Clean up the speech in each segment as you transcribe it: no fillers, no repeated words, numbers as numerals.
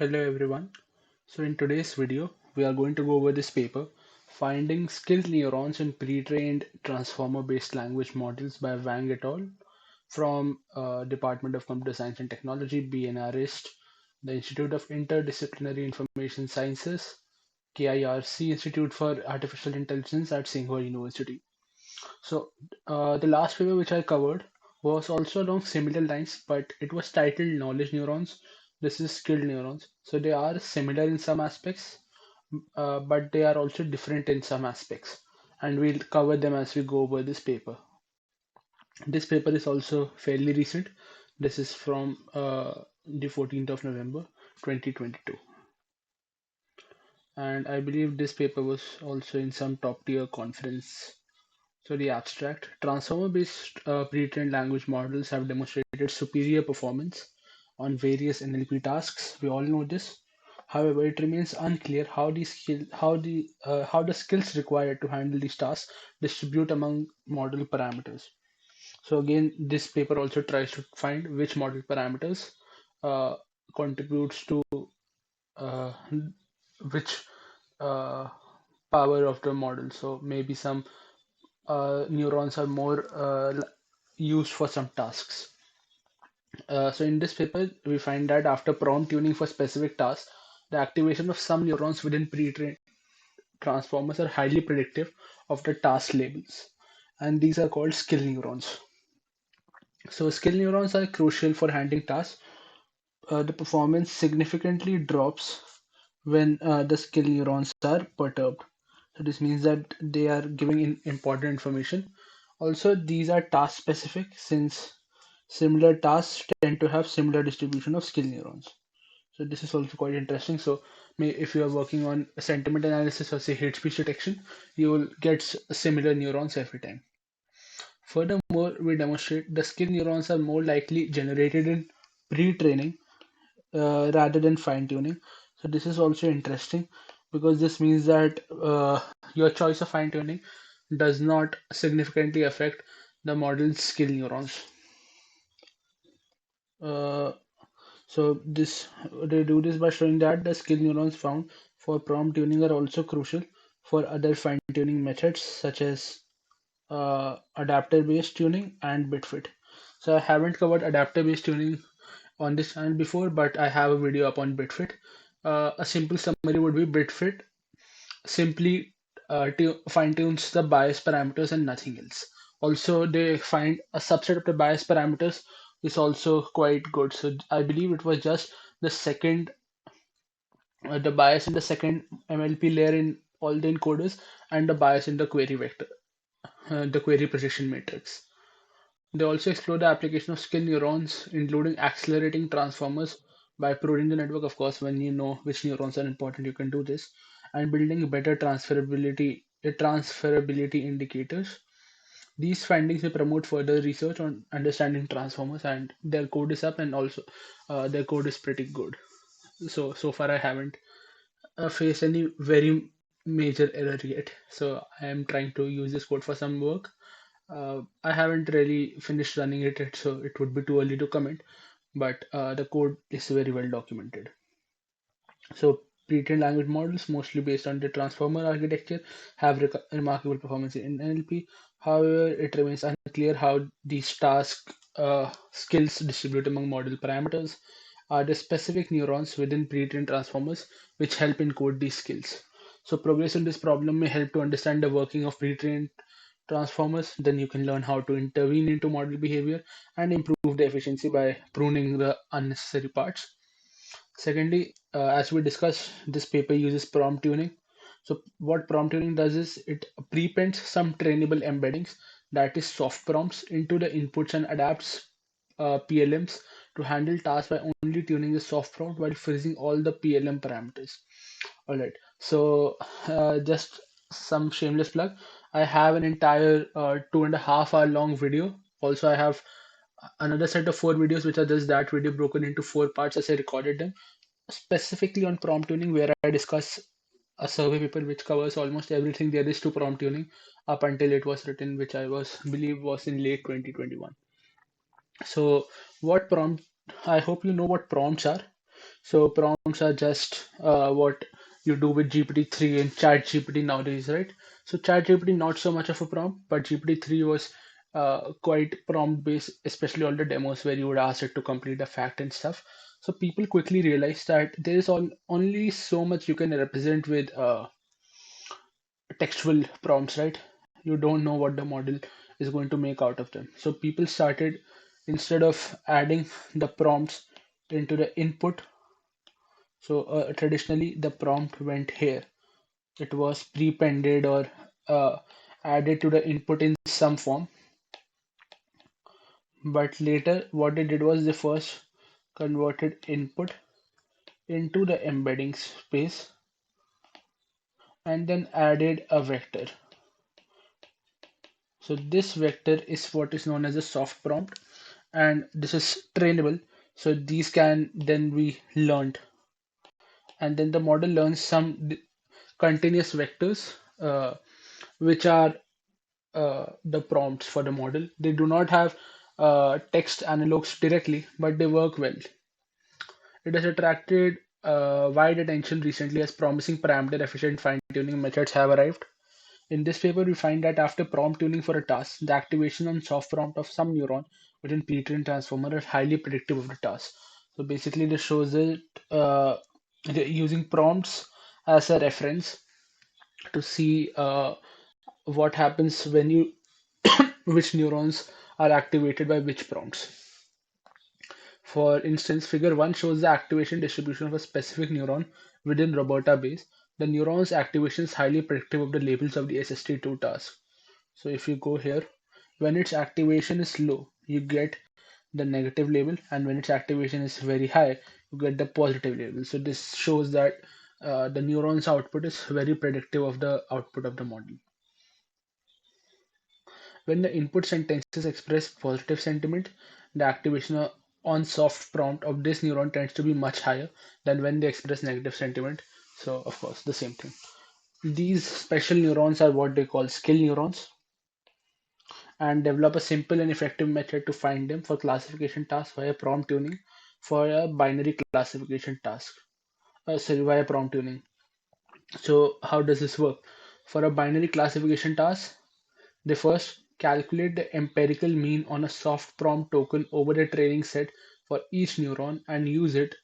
Hello everyone. So in today's video, we are going to go over this paper, Finding Skilled Neurons in Pre-trained Transformer-Based Language Models by Wang et al. From Department of Computer Science and Technology, BNRIST, the Institute of Interdisciplinary Information Sciences, KIRC Institute for Artificial Intelligence at Tsinghua University. So the last paper which I covered was also along similar lines, but it was titled Knowledge Neurons. This is Skilled Neurons. So they are similar in some aspects, but they are also different in some aspects. And we'll cover them as we go over this paper. This paper is also fairly recent. This is from the 14th of November 2022. And I believe this paper was also in some top tier conference. So the abstract, transformer-based pre-trained language models have demonstrated superior performance on various NLP tasks. We all know this. However, it remains unclear how the skills required to handle these tasks distribute among model parameters. So again, this paper also tries to find which model parameters uh, contributes to uh, which uh, power of the model. So maybe some neurons are more used for some tasks. So in this paper, we find that after prompt tuning for specific tasks, the activation of some neurons within pre-trained transformers are highly predictive of the task labels, and these are called skill neurons. So skill neurons are crucial for handling tasks. The performance significantly drops when the skill neurons are perturbed. So this means that they are giving important information. Also, these are task specific since similar tasks tend to have similar distribution of skill neurons. So this is also quite interesting. So if you are working on sentiment analysis or say hate speech detection, you will get similar neurons every time. Furthermore, we demonstrate the skill neurons are more likely generated in pre-training rather than fine tuning. So this is also interesting because this means that your choice of fine tuning does not significantly affect the model's skill neurons. Uh, so this they do this by showing that the skill neurons found for prompt tuning are also crucial for other fine tuning methods such as adapter based tuning and bitfit. So I haven't covered adapter based tuning on this channel before, but I have a video up on bitfit. A simple summary would be bitfit simply fine tunes the bias parameters and nothing else. Also, they find a subset of the bias parameters is also quite good. So I believe it was just the second, the bias in the second MLP layer in all the encoders and the bias in the query vector, the query precision matrix. They also explore the application of skill neurons, including accelerating transformers by pruning the network. Of course, when you know which neurons are important, you can do this, and building better transferability indicators. These findings will promote further research on understanding transformers, and their code is up, and also their code is pretty good. So far, I haven't faced any very major error yet. So I am trying to use this code for some work. I haven't really finished running it yet, so it would be too early to comment. But the code is very well documented. So pre-trained language models, mostly based on the transformer architecture, have remarkable performance in NLP. However, it remains unclear how these task skills distribute among model parameters. Are the specific neurons within pre-trained transformers which help encode these skills? So progress in this problem may help to understand the working of pre-trained transformers. Then you can learn how to intervene into model behavior and improve the efficiency by pruning the unnecessary parts. Secondly, as we discussed, this paper uses prompt tuning. So what prompt tuning does is it prepends some trainable embeddings, that is soft prompts, into the inputs and adapts PLMs to handle tasks by only tuning the soft prompt while freezing all the PLM parameters. All right. So just some shameless plug. I have an entire 2.5 hour long video. Also, I have another set of four videos which are just that video broken into four parts as I recorded them, specifically on prompt tuning, where I discuss a survey paper which covers almost everything there is to prompt tuning up until it was written, which I was believe was in late 2021. So what prompt? I hope you know what prompts are. So prompts are just what you do with GPT-3 and ChatGPT nowadays, right? So ChatGPT not so much of a prompt, but GPT-3 was quite prompt based, especially all the demos where you would ask it to complete a fact and stuff. So people quickly realized that there is only so much you can represent with textual prompts, right? You don't know what the model is going to make out of them. So people started, instead of adding the prompts into the input, so traditionally the prompt went here. It was prepended or uh, added to the input in some form. But later, what they did was they first converted input into the embedding space and then added a vector. So this vector is what is known as a soft prompt, and this is trainable. So these can then be learned, and then the model learns some continuous vectors, which are the prompts for the model. They do not have text analogs directly, but they work well. It has attracted wide attention recently as promising parameter efficient fine tuning methods have arrived. In this paper, we find that after prompt tuning for a task, the activation on soft prompt of some neuron within pre-trained transformer is highly predictive of the task. So basically, this shows that they're using prompts as a reference to see what happens when you which neurons are activated by which prompts. For instance, figure 1 shows the activation distribution of a specific neuron within Roberta base. The neuron's activation is highly predictive of the labels of the SST2 task. So if you go here, when its activation is low, you get the negative label, and when its activation is very high, you get the positive label. So this shows that the neuron's output is very predictive of the output of the model. When the input sentences express positive sentiment, the activation on soft prompt of this neuron tends to be much higher than when they express negative sentiment. So, of course, the same thing. These special neurons are what they call skill neurons, and develop a simple and effective method to find them for classification tasks via prompt tuning for a binary classification task. Sorry, via prompt tuning. So, how does this work? For a binary classification task, they first calculate the empirical mean on a soft prompt token over the training set for each neuron and use it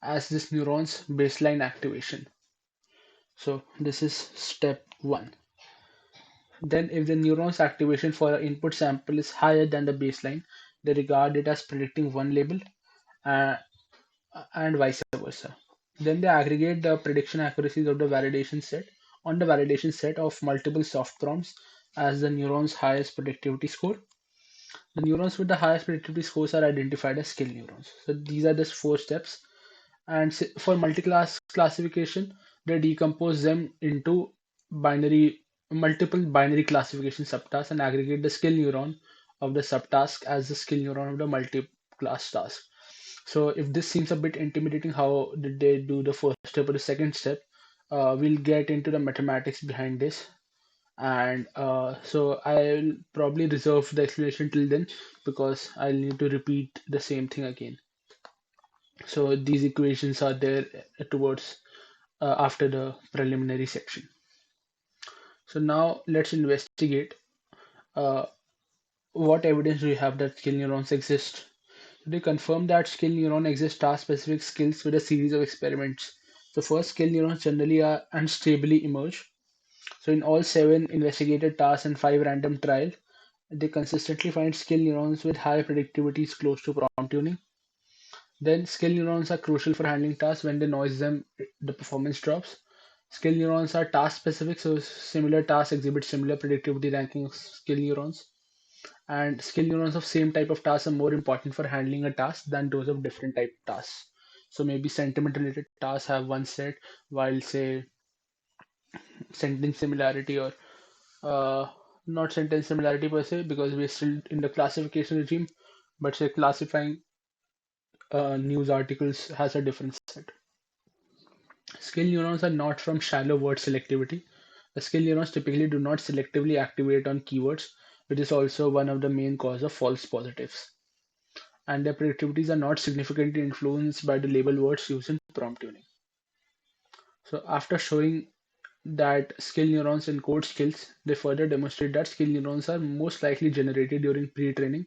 as this neuron's baseline activation. So this is step one. Then if the neuron's activation for an input sample is higher than the baseline, they regard it as predicting one label uh, and vice versa. Then they aggregate the prediction accuracies of the validation set on the validation set of multiple soft prompts as the neuron's highest predictivity score. The neurons with the highest predictivity scores are identified as skill neurons. So these are the four steps. And for multi-class classification, they decompose them into binary, multiple binary classification subtasks and aggregate the skill neuron of the subtask as the skill neuron of the multi-class task. So if this seems a bit intimidating, how did they do the first step or the second step? We'll get into the mathematics behind this, and so I'll probably reserve the explanation till then because I'll need to repeat the same thing again. So these equations are there towards after the preliminary section. So now let's investigate uh, what evidence do we have that skill neurons exist. They confirm that skill neurons exist task-specific skills with a series of experiments. So first, skill neurons generally are unstably emerge. So in all 7 investigated tasks and 5 random trials, they consistently find skill neurons with high productivities close to prompt tuning. Then skill neurons are crucial for handling tasks. When they noise them, the performance drops. Skill neurons are task specific, so similar tasks exhibit similar productivity ranking of skill neurons. And skill neurons of same type of tasks are more important for handling a task than those of different type of tasks. So maybe sentiment related tasks have one set, while say sentence similarity or uh, not sentence similarity per se, because we're still in the classification regime, but say classifying news articles has a different set. Skill neurons are not from shallow word selectivity. The skill neurons typically do not selectively activate on keywords, which is also one of the main cause of false positives. and their predictivities are not significantly influenced by the label words used in prompt tuning. So after showing that skill neurons encode skills, they further demonstrate that skill neurons are most likely generated during pre-training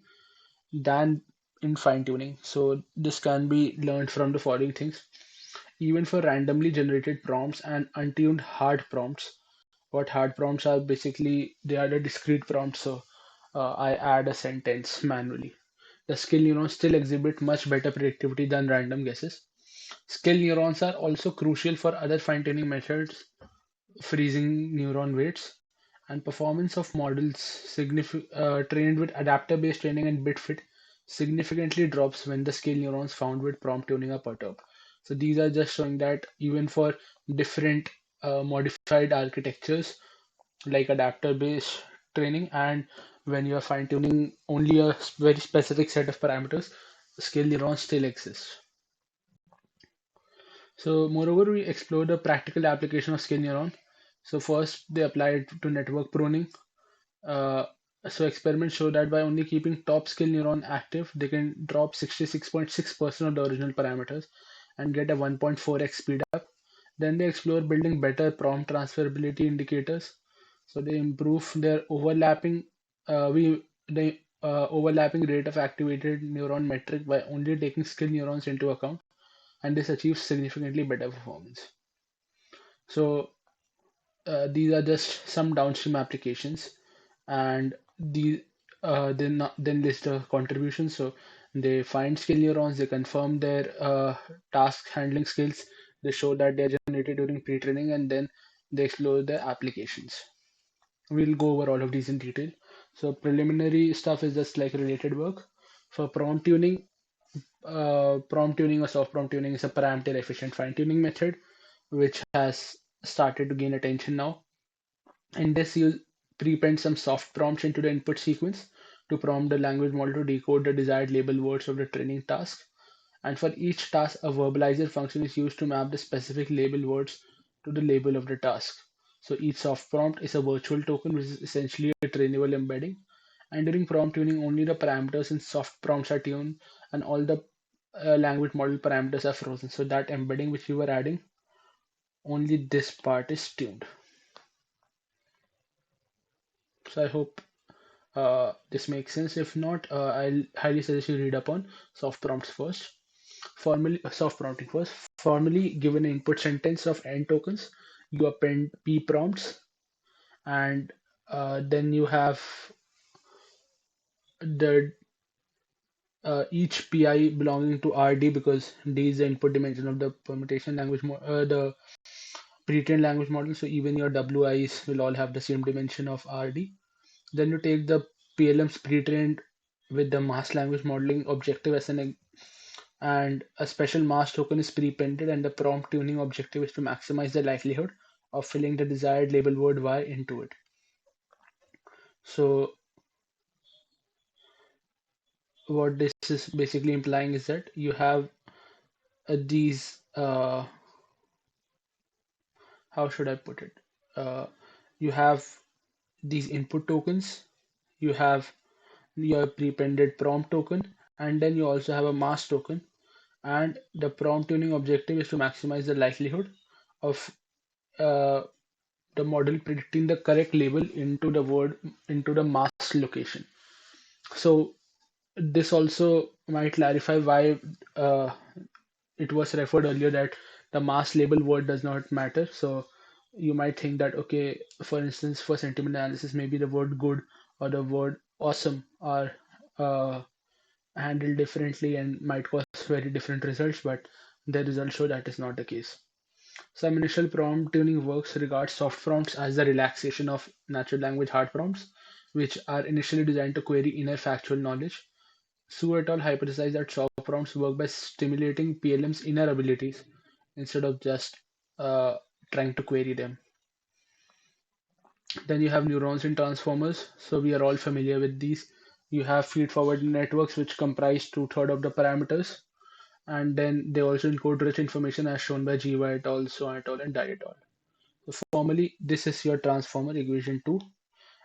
than in fine-tuning. So this can be learned from the following things. Even for randomly generated prompts and untuned hard prompts, what hard prompts are basically, they are the discrete prompts. So I add a sentence manually. The skill neurons still exhibit much better predictivity than random guesses. Skill neurons are also crucial for other fine-tuning methods, freezing neuron weights, and performance of models trained with adapter-based training and bit fit significantly drops when the skill neurons found with prompt tuning are perturbed. So these are just showing that even for different modified architectures like adapter-based training, and when you are fine-tuning only a very specific set of parameters, skill neurons still exist. So moreover, we explore the practical application of skill neuron. So first, they apply it to network pruning. Uh, so experiments show that by only keeping top skill neuron active, they can drop 66.6% of the original parameters and get a 1.4x speed up. Then they explore building better prompt transferability indicators. So they improve their overlapping we the overlapping rate of activated neuron metric by only taking skill neurons into account, and this achieves significantly better performance. So these are just some downstream applications, and then list the contributions. So they find skill neurons, they confirm their task handling skills, they show that they're generated during pre-training, and then they explore the applications. We'll go over all of these in detail. So preliminary stuff is just like related work. For prompt tuning or soft prompt tuning is a parameter efficient fine tuning method which has started to gain attention now. In this, you prepend some soft prompts into the input sequence to prompt the language model to decode the desired label words of the training task. And for each task, a verbalizer function is used to map the specific label words to the label of the task. So each soft prompt is a virtual token, which is essentially a trainable embedding. And during prompt tuning, only the parameters in soft prompts are tuned, and all the language model parameters are frozen. So that embedding which we were adding, only this part is tuned. So I hope this makes sense. If not, I'll highly suggest you read up on soft prompts first. Formally, soft prompting first. Formally, given an input sentence of n tokens, you append p prompts, and then you have the each pi belonging to rd, because d is the input dimension of the permutation language, the pre-trained language model. So even your wi's will all have the same dimension of rd. Then you take the PLM's pre-trained with the mass language modeling objective as an, and a special mass token is pre-printed, and the prompt tuning objective is to maximize the likelihood of filling the desired label word Y into it. So what this is basically implying is that you have these how should I put it? Uh, you have these input tokens, you have your pre-printed prompt token, and then you also have a mass token, and the prompt tuning objective is to maximize the likelihood of uh, the model predicting the correct label into the word into the mass location. So this also might clarify why it was referred earlier that the mass label word does not matter. So you might think that, okay, for instance, for sentiment analysis, maybe the word good or the word awesome are uh, handled differently and might cause very different results, but the results show that is not the case. Some initial prompt tuning works regard soft prompts as the relaxation of natural language hard prompts, which are initially designed to query inner factual knowledge. Su et al. Hypothesized that soft prompts work by stimulating PLM's inner abilities instead of just uh, trying to query them. Then you have neurons in transformers. So we are all familiar with these. You have feed-forward networks which comprise two-thirds of the parameters, and then they also encode rich information as shown by GY et al., So et al., and Dye et al. So formally, this is your transformer equation 2,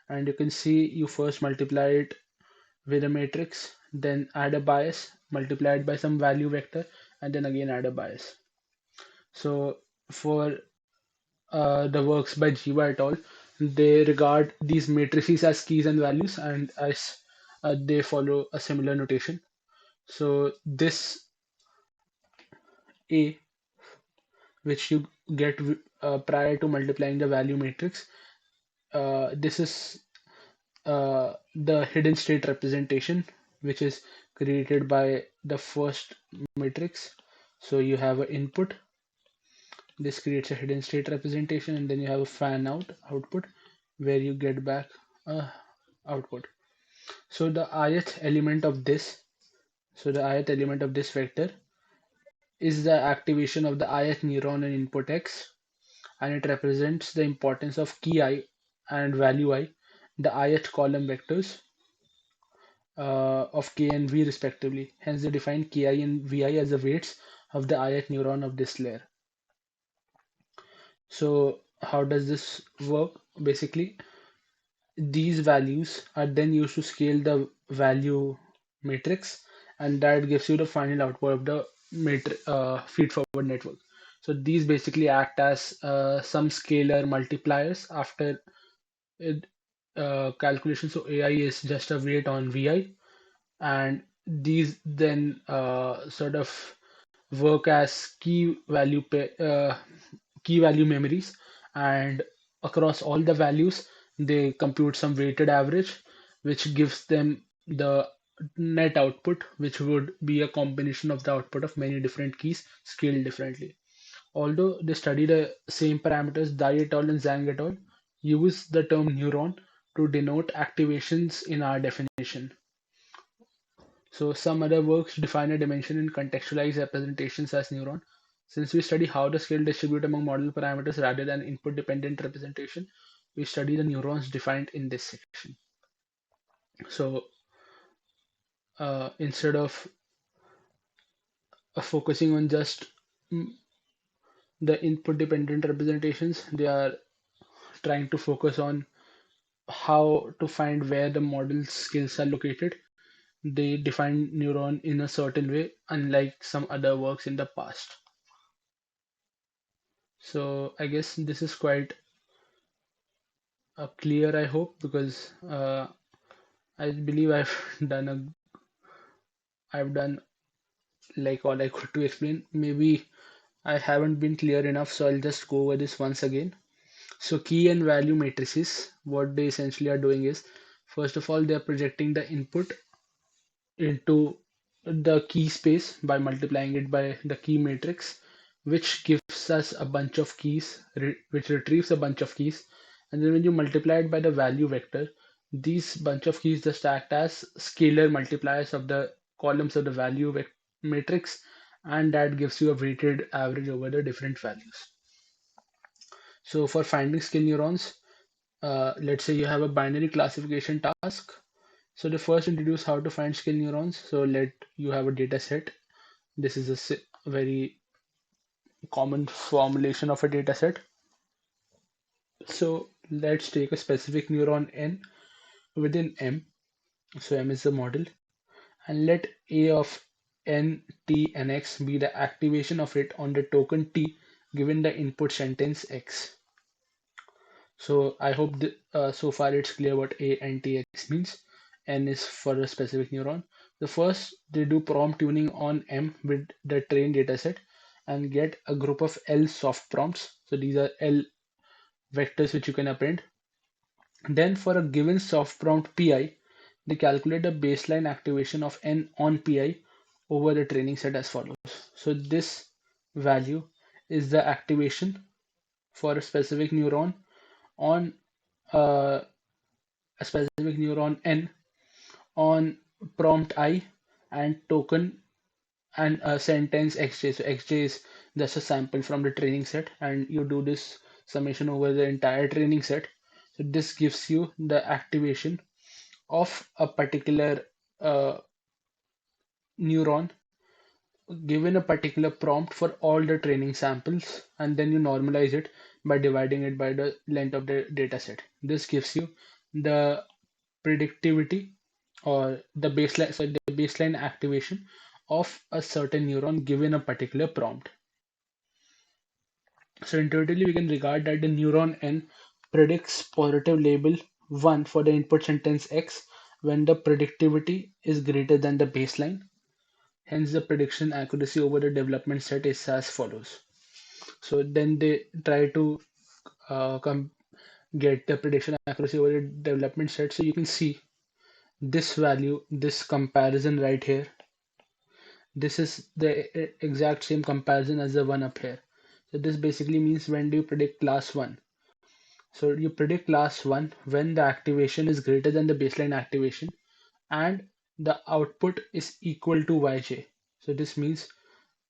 and you can see you first multiply it with a matrix, then add a bias, multiply it by some value vector, and then again add a bias. So for the works by Jiva et al., they regard these matrices as keys and values, and as they follow a similar notation. So this A, which you get prior to multiplying the value matrix, this is the hidden state representation, which is created by the first matrix. So you have an input. This creates a hidden state representation, and then you have a fan out output where you get back a output. So the ith element of this, so the ith element of this vector is the activation of the ith neuron in input X, and it represents the importance of key I and value I, the ith column vectors of K and V respectively. Hence, they define Ki and Vi as the weights of the ith neuron of this layer. So, how does this work? Basically, these values are then used to scale the value matrix, and that gives you the final output of the feed-forward network. So these basically act as some scalar multipliers after it, calculation. So AI is just a weight on Vi, and these then sort of work as key value memories, and across all the values they compute some weighted average, which gives them the net output, which would be a combination of the output of many different keys scaled differently. Although they study the same parameters, Dai et al. And Zhang et al. Use the term neuron to denote activations in our definition. So some other works define a dimension in contextualized representations as neuron. Since we study how the scale distribute among model parameters rather than input-dependent representation, we study the neurons defined in this section. So instead of focusing on just the input-dependent representations, they are trying to focus on how to find where the model skills are located. They define neuron in a certain way, unlike some other works in the past. So I guess this is quite clear, I hope, because I believe I've done like all I could to explain. Maybe I haven't been clear enough, so I'll just go over this once again. So key and value matrices, what they essentially are doing is, first of all, they are projecting the input into the key space by multiplying it by the key matrix, which gives us a bunch of keys, which retrieves a bunch of keys. And then when you multiply it by the value vector, these bunch of keys just act as scalar multipliers of the columns of the matrix, and that gives you a weighted average over the different values. So for finding skill neurons, let's say you have a binary classification task. So they first introduce how to find skill neurons. So let you have a data set. This is a very common formulation of a data set. So let's take a specific neuron N within M. So M is the model. And let A of N, T, and X be the activation of it on the token T given the input sentence X. So I hope so far it's clear what A and TX means. N is for a specific neuron. The first, they do prompt tuning on M with the trained dataset and get a group of L soft prompts. So these are L vectors which you can append. Then for a given soft prompt PI, they calculate the baseline activation of N on PI over the training set as follows. So this value is the activation for a specific neuron on uh, a specific neuron N on prompt I and token and a sentence xj. So xj is just a sample from the training set, and you do this summation over the entire training set. So this gives you the activation of a particular neuron given a particular prompt for all the training samples, and then you normalize it by dividing it by the length of the data set. This gives you the predictivity or the baseline activation of a certain neuron given a particular prompt. So intuitively, we can regard that the neuron N predicts positive label 1 for the input sentence X when the predictivity is greater than the baseline. Hence, the prediction accuracy over the development set is as follows. So then they try to get the prediction accuracy over the development set. So you can see this value, this comparison right here. This is the exact same comparison as the one up here. So this basically means when do you predict class 1? So you predict class 1 when the activation is greater than the baseline activation and the output is equal to yj. So this means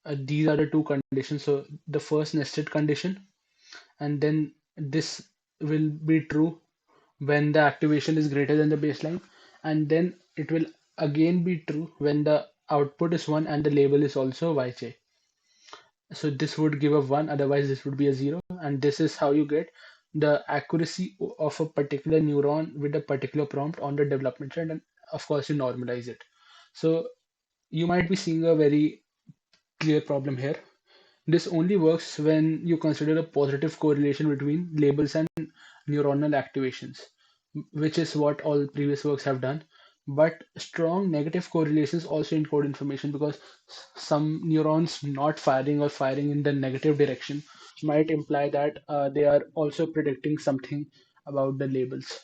these are the two conditions. So the first nested condition, and then this will be true when the activation is greater than the baseline, and then it will again be true when the output is 1 and the label is also yj. So this would give a 1, otherwise this would be a 0, and this is how you get the accuracy of a particular neuron with a particular prompt on the development trend, and of course you normalize it. So you might be seeing a very clear problem here. This only works when you consider a positive correlation between labels and neuronal activations, which is what all previous works have done. But strong negative correlations also encode information, because some neurons not firing or firing in the negative direction might imply that they are also predicting something about the labels.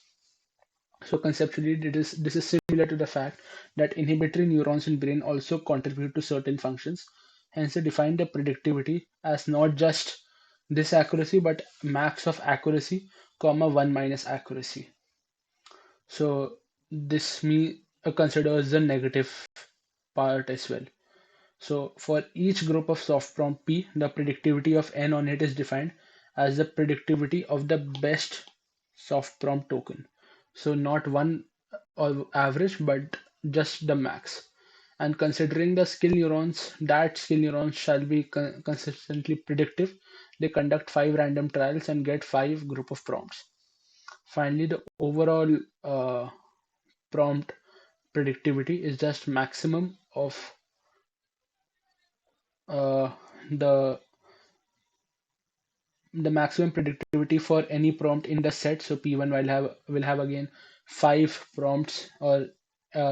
So conceptually, this is similar to the fact that inhibitory neurons in brain also contribute to certain functions. Hence, they define the predictivity as not just this accuracy, but max of accuracy, comma 1 minus accuracy. So this considers the negative part as well. So for each group of soft prompt P, the predictivity of N on it is defined as the predictivity of the best soft prompt token. So not one or average, but just the max. And considering the skill neurons, that skill neurons shall be consistently predictive. They conduct 5 random trials and get 5 group of prompts. Finally, the overall prompt predictivity is just maximum of uh, the the maximum predictivity for any prompt in the set. So P1 will have again 5 prompts, or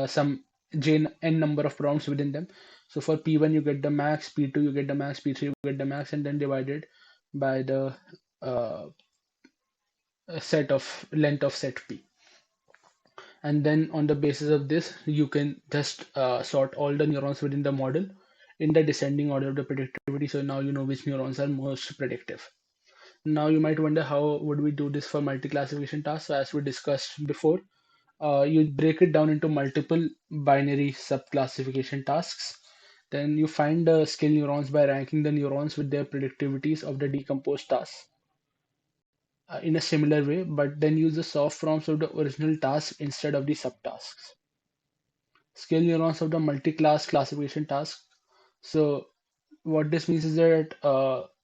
some n number of prompts within them. So for P1 you get the max, P2 you get the max, P3 you get the max, and then divided by the uh, set of length of set P. And then on the basis of this, you can just sort all the neurons within the model in the descending order of the predictivity. So now you know which neurons are most predictive. Now you might wonder, how would we do this for multi-classification tasks? So as we discussed before, you break it down into multiple binary sub-classification tasks. Then you find the skill neurons by ranking the neurons with their predictivities of the decomposed tasks in a similar way, but then use the soft prompts of the original task instead of the subtasks. Skill neurons of the multi-class classification task. So what this means is that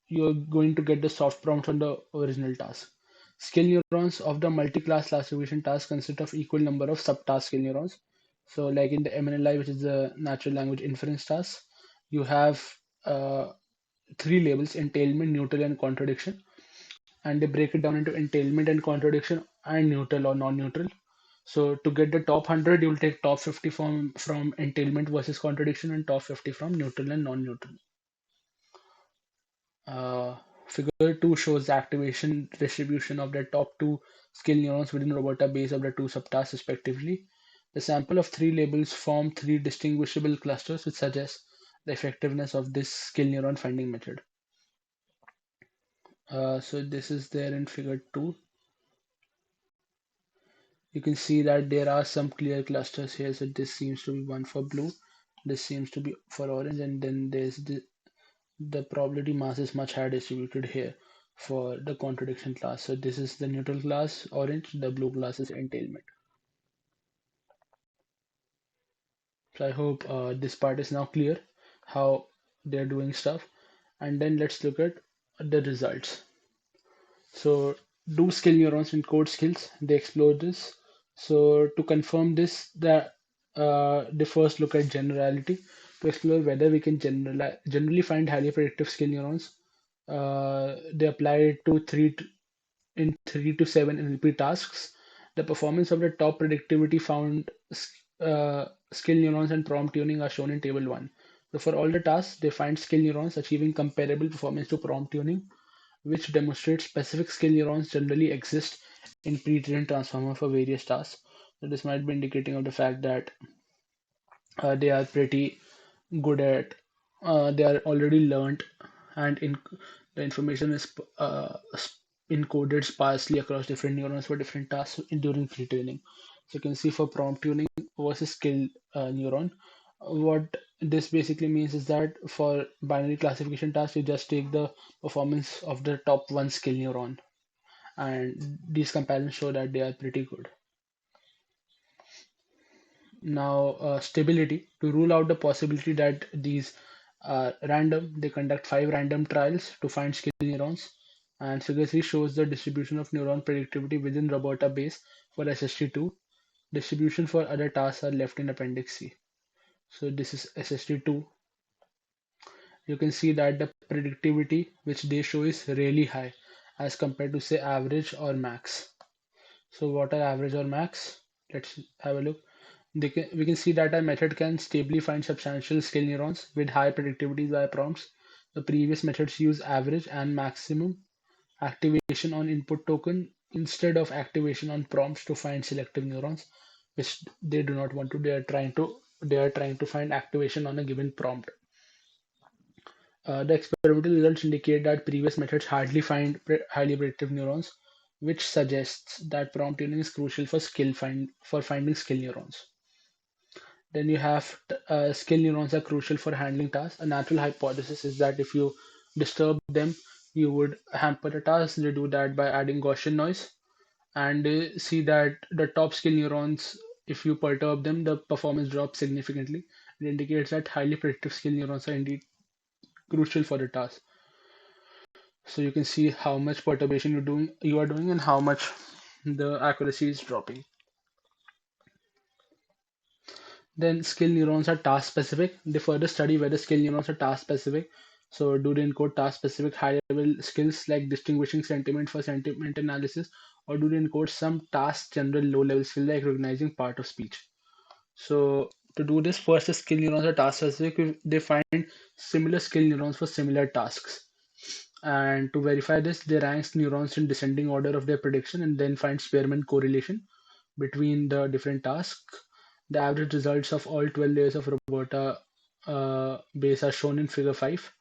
you're going to get the soft prompts on the original task. Skill neurons of the multi-class classification task consist of equal number of subtask skill neurons. So like in the MNLI, which is the natural language inference task, you have 3 labels: entailment, neutral, and contradiction. And they break it down into entailment and contradiction and neutral or non-neutral. So to get the top 100, you will take top 50 from entailment versus contradiction, and top 50 from neutral and non-neutral. Figure 2 shows the activation distribution of the top 2 skill neurons within robota base of the 2 subtasks respectively. The sample of 3 labels form 3 distinguishable clusters, which suggests the effectiveness of this skill neuron finding method. So this is there in figure 2. You can see that there are some clear clusters here. So this seems to be one for blue, this seems to be for orange, and then there's the probability mass is much higher distributed here for the contradiction class. So this is the neutral class, orange, the blue class is entailment. So I hope this part is now clear how they're doing stuff. And then let's look at the results. So do skill neurons encode skills? They explore this. So to confirm this, they first look at generality. to explore whether we can generally find highly predictive skill neurons. They apply it to in 3 to 7 NLP tasks. The performance of the top predictivity found skill neurons and prompt tuning are shown in table 1. So for all the tasks, they find skill neurons achieving comparable performance to prompt tuning, which demonstrates specific skill neurons generally exist in pre-trained transformer for various tasks. So this might be indicating of the fact that they are pretty good at they are already learned, and the information is encoded sparsely across different neurons for different tasks during pre-training. So you can see for prompt tuning versus skill neuron, what this basically means is that for binary classification tasks, you just take the performance of the top one skill neuron, and these comparisons show that they are pretty good. Now, stability. To rule out the possibility that these are random, they conduct 5 random trials to find skill neurons. And figure 3 shows the distribution of neuron predictivity within Roberta base for SST2. Distribution for other tasks are left in Appendix C. So this is SST2. You can see that the predictivity which they show is really high as compared to say average or max. So what are average or max? Let's have a look. We can see that our method can stably find substantial skill neurons with high predictivity by prompts. The previous methods use average and maximum activation on input token instead of activation on prompts to find selective neurons, which they do not want to. They are trying to find activation on a given prompt. The experimental results indicate that previous methods hardly find highly predictive neurons, which suggests that prompt tuning is crucial for finding skill neurons. Then you have skill neurons are crucial for handling tasks. A natural hypothesis is that if you disturb them, you would hamper the task. They do that by adding Gaussian noise, and they see that the top skill neurons, if you perturb them, the performance drops significantly. It indicates that highly predictive skill neurons are indeed crucial for the task. So you can see how much perturbation you are doing and how much the accuracy is dropping. Then skill neurons are task specific. They further study whether skill neurons are task specific. So do they encode task specific high level skills like distinguishing sentiment for sentiment analysis, or do they encode some task general low level skill like recognizing part of speech? So to do this, first the skill neurons are task specific. They find similar skill neurons for similar tasks. And to verify this, they rank neurons in descending order of their prediction and then find Spearman correlation between the different tasks. The average results of all 12 layers of Roberta base are shown in figure 5.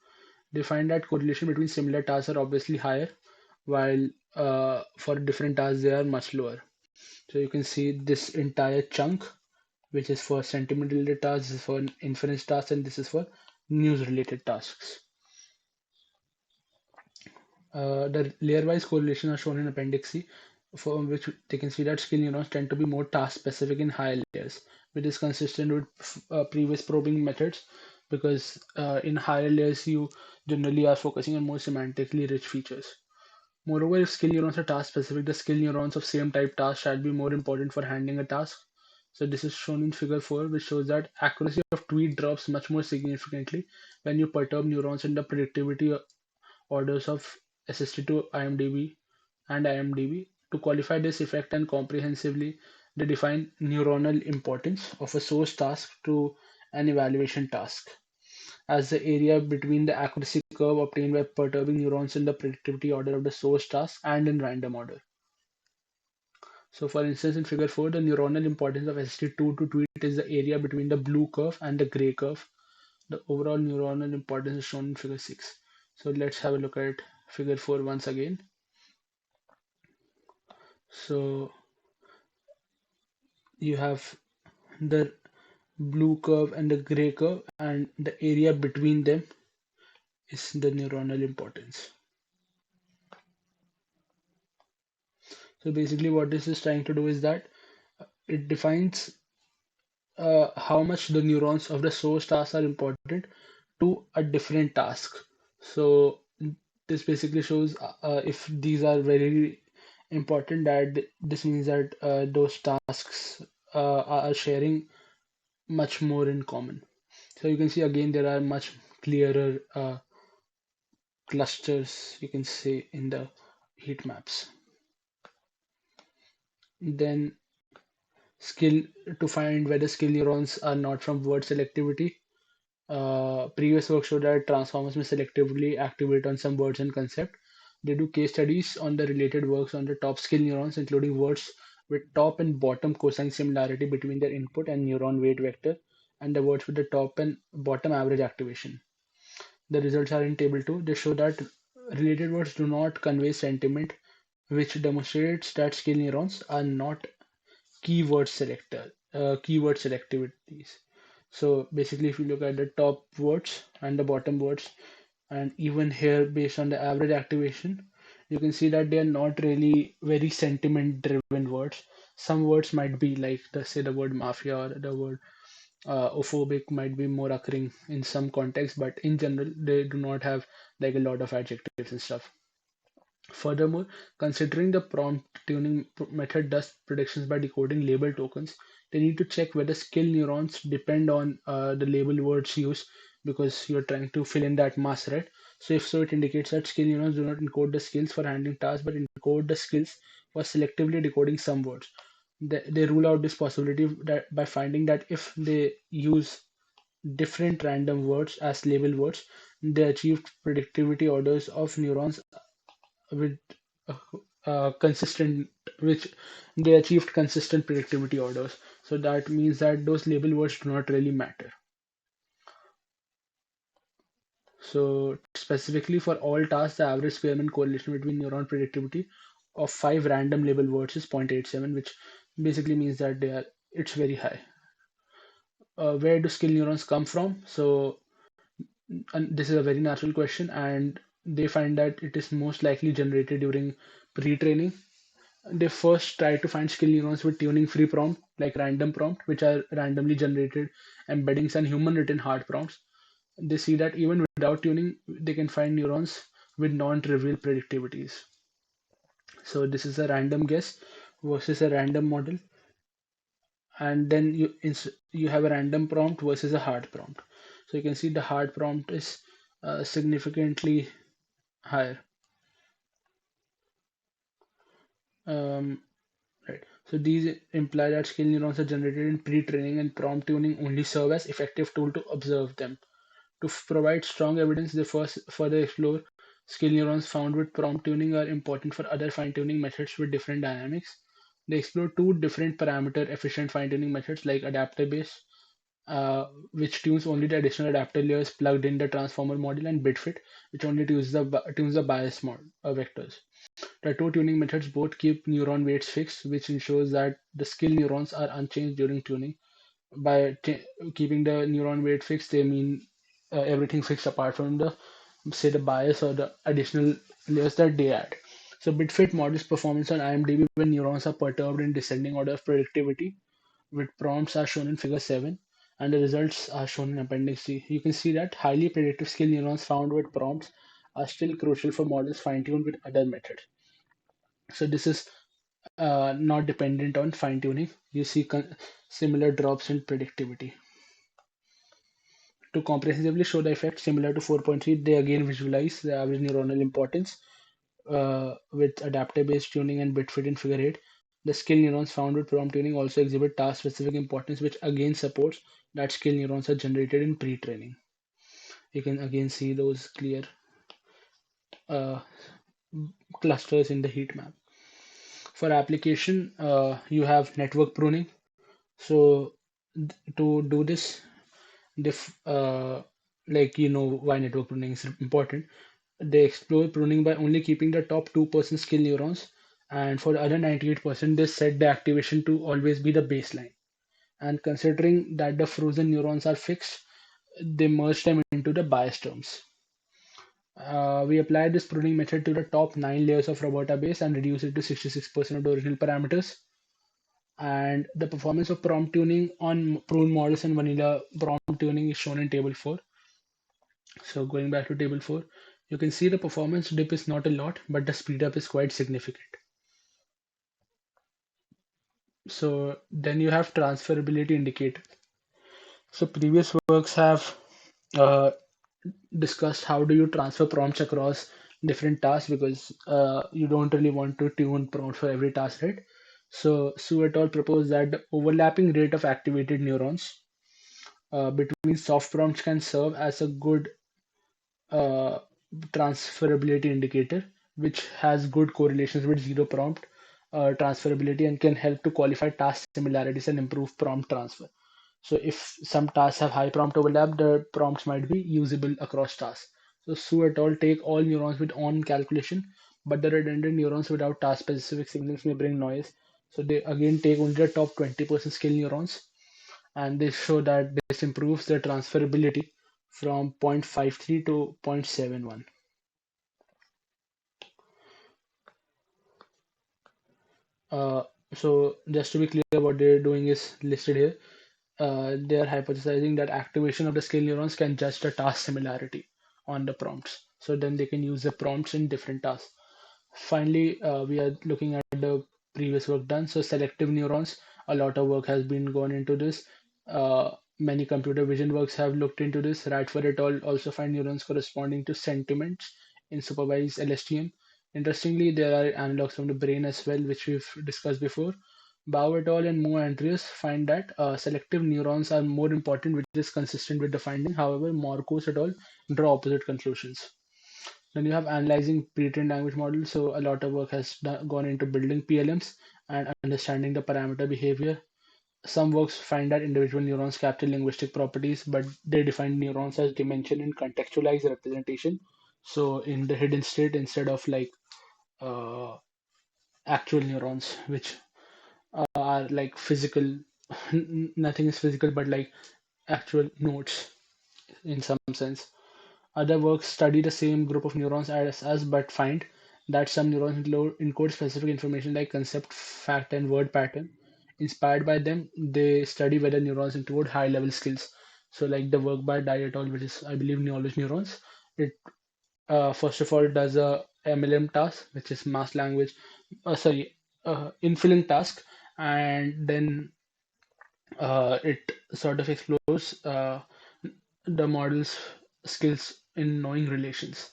They find that correlation between similar tasks are obviously higher, while for different tasks they are much lower. So you can see this entire chunk, which is for sentiment related tasks, this is for inference tasks, and this is for news related tasks. The layer-wise correlation are shown in Appendix C, from which they can see that skill neurons tend to be more task-specific in higher layers, which is consistent with previous probing methods, because in higher layers you generally are focusing on more semantically rich features. Moreover, if skill neurons are task-specific, the skill neurons of same type task shall be more important for handling a task. So this is shown in figure 4, which shows that accuracy of tweet drops much more significantly when you perturb neurons in the predictivity orders of SST2 IMDb and IMDb. To qualify this effect and comprehensively, they define neuronal importance of a source task to an evaluation task as the area between the accuracy curve obtained by perturbing neurons in the predictivity order of the source task and in random order. So for instance, in figure 4, the neuronal importance of SST2 to tweet is the area between the blue curve and the gray curve. The overall neuronal importance is shown in figure 6. So let's have a look at figure 4 once again. So you have the blue curve and the gray curve, and the area between them is the neuronal importance. So basically what this is trying to do is that it defines how much the neurons of the source task are important to a different task. So this basically shows if these are very important, that this means that those tasks are sharing much more in common. So you can see again there are much clearer clusters, you can say, in the heat maps. Then skill to find whether skill neurons are not from word selectivity. Previous work showed that transformers may selectively activate on some words and concept. They do case studies on the related works on the top skill neurons, including words with top and bottom cosine similarity between their input and neuron weight vector, and the words with the top and bottom average activation. The results are in table 2. They show that related words do not convey sentiment, which demonstrates that skill neurons are not keyword selectivities. So basically, if you look at the top words and the bottom words, and even here based on the average activation, you can see that they are not really very sentiment driven words. Some words might be like the word mafia or the word ophobic might be more occurring in some context, but in general they do not have like a lot of adjectives and stuff. Furthermore, considering the prompt tuning method does predictions by decoding label tokens, they need to check whether skill neurons depend on the label words used, because you're trying to fill in that mass, right? So if so, it indicates that skill neurons do not encode the skills for handling tasks, but encode the skills for selectively decoding some words. They rule out this possibility that by finding that if they use different random words as label words, they achieved predictivity orders of neurons with uh, consistent, which they achieved consistent predictivity orders. So that means that those label words do not really matter. So specifically for all tasks, the average Spearman correlation between neuron predictivity of 5 random label words is 0.87, which basically means that it's very high. Where do skill neurons come from? So, and this is a very natural question, and they find that it is most likely generated during pre-training. They first try to find skill neurons with tuning free prompt, like random prompt, which are randomly generated embeddings and human written hard prompts. They see that even without tuning, they can find neurons with non trivial predictivities. So, this is a random guess versus a random model, and then you have a random prompt versus a hard prompt. So, you can see the hard prompt is significantly higher. Um, Right. So these imply that skill neurons are generated in pre-training, and prompt tuning only serve as effective tool to observe them. To provide strong evidence, they first further explore skill neurons found with prompt tuning are important for other fine-tuning methods with different dynamics. They explore two different parameter efficient fine-tuning methods like adapter-based, which tunes only the additional adapter layers plugged in the transformer model, and bitfit, which only tunes the bias vectors. The two tuning methods both keep neuron weights fixed, which ensures that the skill neurons are unchanged during tuning. By keeping the neuron weight fixed, they mean everything fixed apart from the, say, the bias or the additional layers that they add. So bitfit models performance on IMDb when neurons are perturbed in descending order of productivity, with prompts are shown in figure 7, and the results are shown in appendix C. You can see that highly predictive skill neurons found with prompts are still crucial for models fine-tuned with other methods. So this is not dependent on fine tuning. You see similar drops in predictivity. To comprehensively show the effect similar to 4.3, they again visualize the average neuronal importance with adapter-based tuning and bitfit in figure 8. The skill neurons found with prompt tuning also exhibit task-specific importance, which again supports that skill neurons are generated in pre-training. You can again see those clear uh, clusters in the heat map. For application, you have network pruning. So to do this, dif- uh, like you know why network pruning is important. They explore pruning by only keeping the top 2% skill neurons, and for the other 98%, they set the activation to always be the baseline. And considering that the frozen neurons are fixed, they merge them into the bias terms. We apply this pruning method to the top 9 layers of robota base and reduce it to 66% of the original parameters. And the performance of prompt tuning on prune models and vanilla prompt tuning is shown in table 4. So going back to table 4, you can see the performance dip is not a lot, but the speed up is quite significant. So then you have transferability indicator. So previous works have uh, discussed how do you transfer prompts across different tasks, because you don't really want to tune prompts for every task, right? So Su et al. Proposed that the overlapping rate of activated neurons between soft prompts can serve as a good uh, transferability indicator, which has good correlations with zero prompt transferability and can help to qualify task similarities and improve prompt transfer. So if some tasks have high prompt overlap, the prompts might be usable across tasks. So Su et al. Take all neurons with on calculation, but the redundant neurons without task-specific signals may bring noise. So they again take only the top 20% skill neurons, and they show that this improves the transferability from 0.53 to 0.71. Uh, so just to be clear, what they're doing is listed here. They are hypothesizing that activation of the skill neurons can judge the task similarity on the prompts. So then they can use the prompts in different tasks. Finally, we are looking at the previous work done. So selective neurons, a lot of work has been gone into this. Many computer vision works have looked into this. Radford et al. Also find neurons corresponding to sentiments in supervised LSTM. Interestingly, there are analogs from the brain as well, which we've discussed before. Bao et al. And Mo Andreas find that selective neurons are more important, which is consistent with the finding. However, Marcos et al. Draw opposite conclusions. Then you have analyzing pre-trained language models. So a lot of work has gone into building PLMs and understanding the parameter behavior. Some works find that individual neurons capture linguistic properties, but they define neurons as dimension and contextualized representation. So in the hidden state, instead of like uh, actual neurons, which are like physical, nothing is physical, but like actual nodes in some sense. Other works study the same group of neurons as us, but find that some neurons encode specific information like concept, fact, and word pattern. Inspired by them, they study whether neurons include high-level skills. So, like the work by Dye et al., which is, I believe, knowledge neurons. It first of all does a MLM task, which is mass language, sorry, infilling task, and then it sort of explores the model's skills in knowing relations.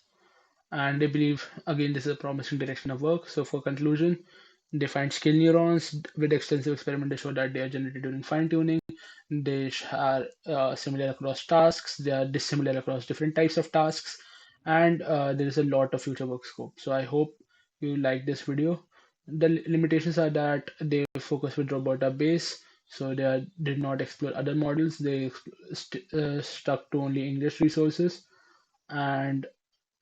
And they believe, again, this is a promising direction of work. So, for conclusion, they find skill neurons with extensive experiment. They show that they are generated during fine tuning. They are similar across tasks. They are dissimilar across different types of tasks. And there is a lot of future work scope. So, I hope you like this video. The limitations are that they focus with robota base, so did not explore other models. They stuck to only English resources, and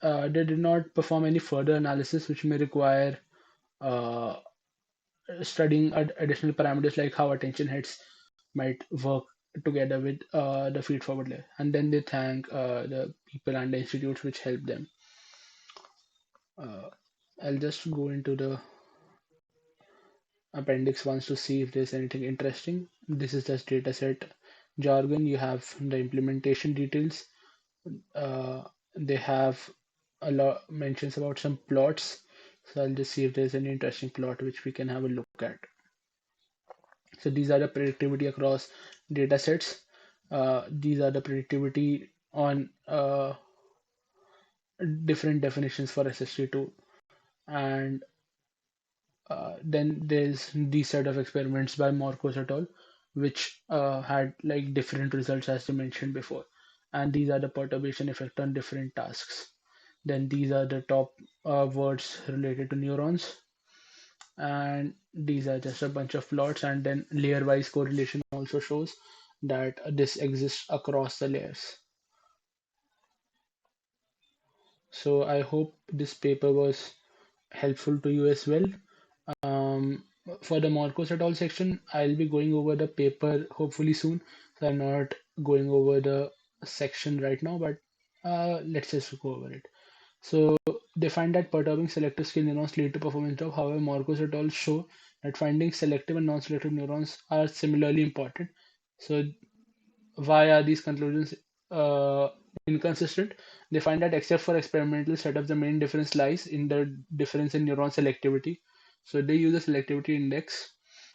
they did not perform any further analysis, which may require uh, studying additional parameters like how attention heads might work together with the feed-forward layer. And then they thank the people and the institutes which helped them. Uh, I'll just go into the appendix once to see if there's anything interesting. This is just dataset jargon. You have the implementation details. Uh, they have a lot mentions about some plots. So I'll just see if there's any interesting plot which we can have a look at. So these are the predictivity across data sets. These are the predictivity on different definitions for SST2. And then there's these set of experiments by Marcos et al., which had like different results as I mentioned before. And these are the perturbation effect on different tasks. Then these are the top words related to neurons. And these are just a bunch of plots. And then layer-wise correlation also shows that this exists across the layers. So I hope this paper was helpful to you as well. Um, for the Marcos et al. Section, I'll be going over the paper hopefully soon. So I'm not going over the section right now, but let's just go over it. So they find that perturbing selective skill neurons lead to performance drop. However, Marcos et al. Show that finding selective and non-selective neurons are similarly important. So why are these conclusions uh, inconsistent? They find that except for experimental setup, the main difference lies in the difference in neuron selectivity. So they use a selectivity index,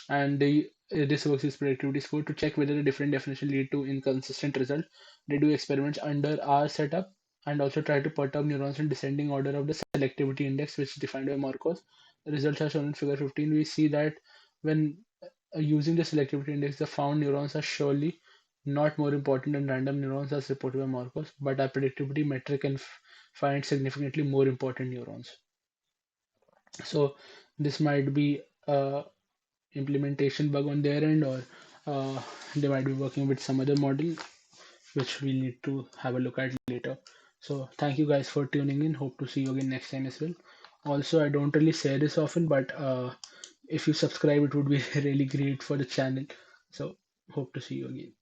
and they this works is productivity score to check whether the different definitions lead to inconsistent result. They do experiments under our setup and also try to perturb neurons in descending order of the selectivity index, which is defined by Marcos. The results are shown in figure 15. We see that when using the selectivity index, the found neurons are surely not more important than random neurons as reported by Marcos, but our predictability metric can find significantly more important neurons. So this might be a implementation bug on their end, or they might be working with some other model which we need to have a look at later. So thank you guys for tuning in. Hope to see you again next time as well. Also, I don't really say this often, but if you subscribe, it would be really great for the channel. So hope to see you again.